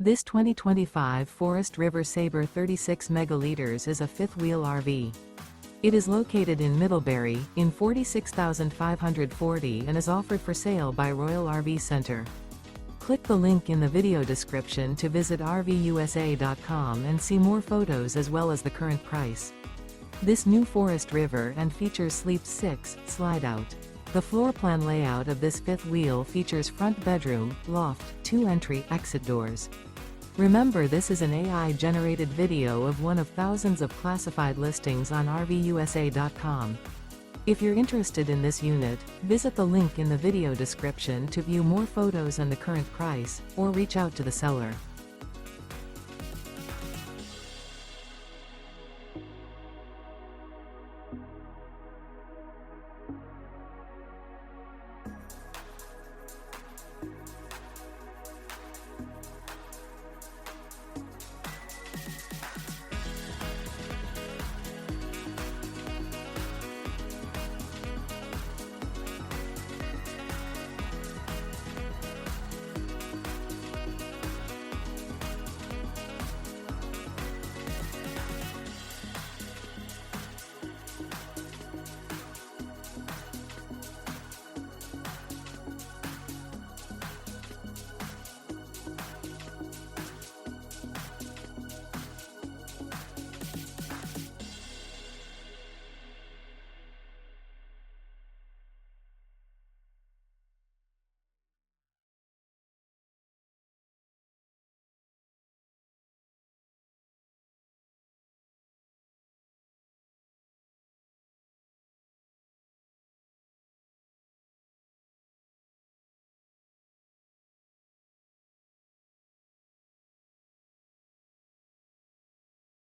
This 2025 Forest River Sabre 36 megaliters is a fifth-wheel RV. It is located in Middlebury, in 46,540 and is offered for sale by Royal RV Center. Click the link in the video description to visit RVUSA.com and see more photos as well as the current price. This new Forest River and features Sleep 6, Slideout. The floor plan layout of this fifth wheel features front bedroom, loft, 2 entry/exit doors. Remember, this is an AI-generated video of one of thousands of classified listings on RVUSA.com. If you're interested in this unit, visit the link in the video description to view more photos and the current price, or reach out to the seller.